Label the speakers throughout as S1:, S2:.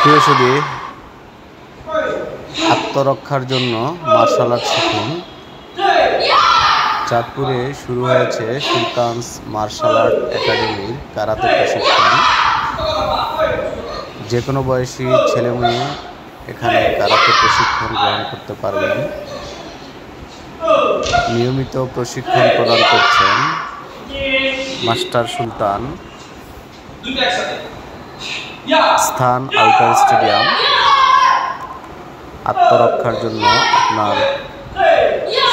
S1: প্রিয় সুধী, আত্মরক্ষার জন্য মার্শাল আর্ট শিখুন। চাঁদপুরে শুরু হয়েছে সুলতানস মার্শাল আর্ট একাডেমির কারাতে প্রশিক্ষণ। যে কোনো বয়সী ছেলে মেয়ে এখানে কারাতে প্রশিক্ষণ গ্রহণ করতে পারবেন। নিয়মিত প্রশিক্ষণ প্রদান করছেন মাস্টার সুলতান। স্থান আউটার স্টেডিয়াম। আত্মরক্ষার জন্য আপনার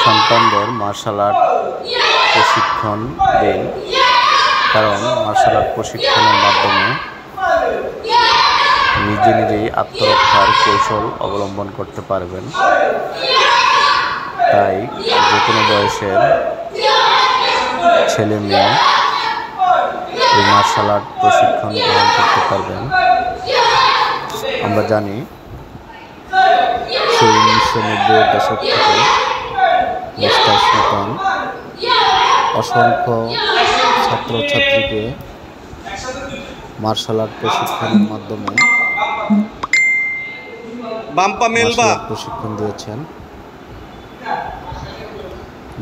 S1: সন্তানদের মার্শাল আর্ট প্রশিক্ষণ দিন, কারণ মার্শাল আর্ট প্রশিক্ষণের মাধ্যমে নিজেই আত্মরক্ষার কৌশল অবলম্বন করতে পারবেন। তাই যে কোনো বয়সের ছেলে মেয়ে এই মার্শাল আর্ট প্রশিক্ষণ গ্রহণ করতে পারবেন। আমরা জানি 1990-এর দশক থেকে মাস্টার সুলতান অসংখ্য ছাত্রছাত্রীকে মার্শাল আর্ট প্রশিক্ষণের মাধ্যমে প্রশিক্ষণ দিয়েছেন।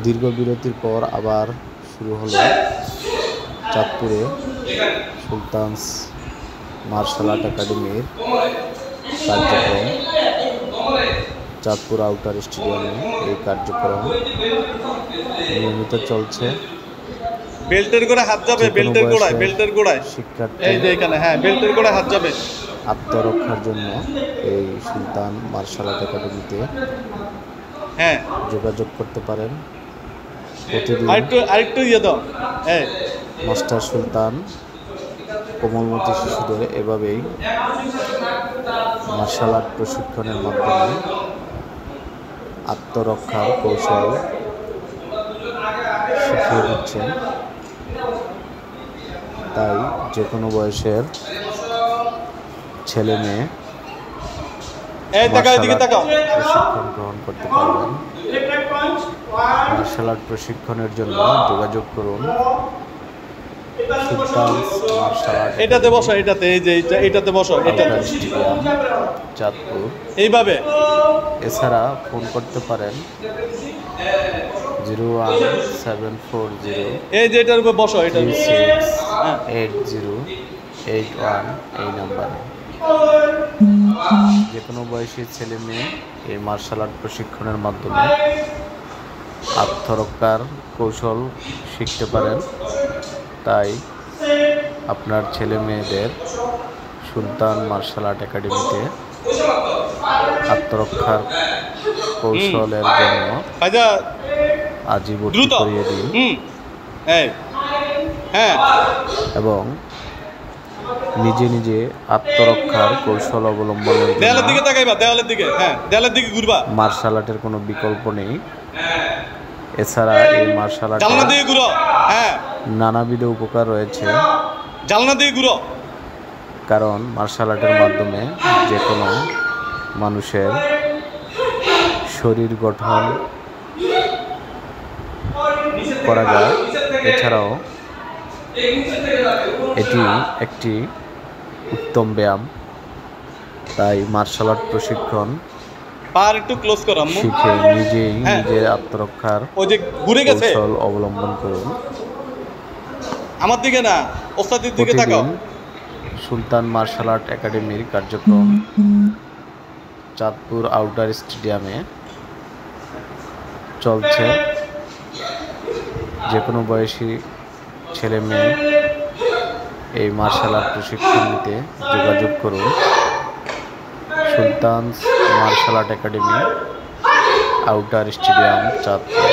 S1: দীর্ঘ বিরতির পর আবার শুরু হলো চাঁদপুরে সুলতানস মার্শাল আর্ট একাডেমির কার্যক্রম। চাঁদপুর আউটার স্টেডিয়ামে এই কার্যক্রম নিয়মিত চলছে।
S2: বেল্টের গোড়ায় হাত যাবে, বেল্টের গোড়ায়
S1: শিক্ষার্থী
S2: এই যে এখানে, হ্যাঁ বেল্টের গোড়ায় হাত যাবে।
S1: আত্মরক্ষার জন্য এই সুলতান মার্শাল আর্ট একাডেমিতে যোগাযোগ করতে পারেন। প্রতিদিন
S2: আরেকটু ইয়ে দাও।
S1: মাস্টার সুলতান কোমলমতি শিশুদের এভাবেই মার্শাল আর্ট প্রশিক্ষণের মাধ্যমে আত্মরক্ষার কৌশল শিখিয়ে দিচ্ছেন। তাই যে কোনো বয়সের ছেলে মেয়ে প্রশিক্ষণ গ্রহণ করতে পারবেন। মার্শাল আর্ট প্রশিক্ষণের জন্য যোগাযোগ করুন সুলতানস মার্শাল আর্ট।
S2: এটাতে বসো, এটাতে বসো,
S1: স্টেডিয়াম চাঁদপুর।
S2: এইভাবে
S1: এছাড়া ফোন করতে পারেন 01740
S2: এই যে এটার উপর বসো, এটা
S1: 368081 এই নাম্বারে। যে কোনো বয়সী ছেলে মেয়ে এই মার্শাল আর্ট প্রশিক্ষণের মাধ্যমে আত্মরক্ষার কৌশল শিখতে পারেন। তাই আপনার ছেলে মেয়েদের সুলতান মার্শাল আর্ট একাডেমিতে আত্মরক্ষার কৌশলের জন্য আজই ভর্তি করিয়ে দিন এবং নিজে আত্মরক্ষার কৌশল অবলম্বনের মার্শাল আর্টের কোনো বিকল্প নেই। এছাড়া এই মার্শাল আর্টের নানাবিধ উপকার রয়েছে, কারণ মার্শাল আর্টের মাধ্যমে যে কোনো মানুষের শরীর গঠন করা যায়। এছাড়াও এটি একটি উত্তম ব্যায়াম। তাই মার্শাল আর্ট প্রশিক্ষণ শিখে নিজের আত্মরক্ষার কৌশল অবলম্বন করুন।
S2: আমার দিকে না, ওস্তাদের দিকে তাকাও।
S1: সুলতান মার্শাল আর্ট একাডেমির কার্যক্রম চাঁদপুর আউটার স্টেডিয়ামে চলছে। যে কোনো বয়সী ছেলে মেয়ে এই মার্শাল আর্ট প্রশিক্ষণ নিতে যোগাযোগ করুন Sultans martial art academy outer stadium Chandpur.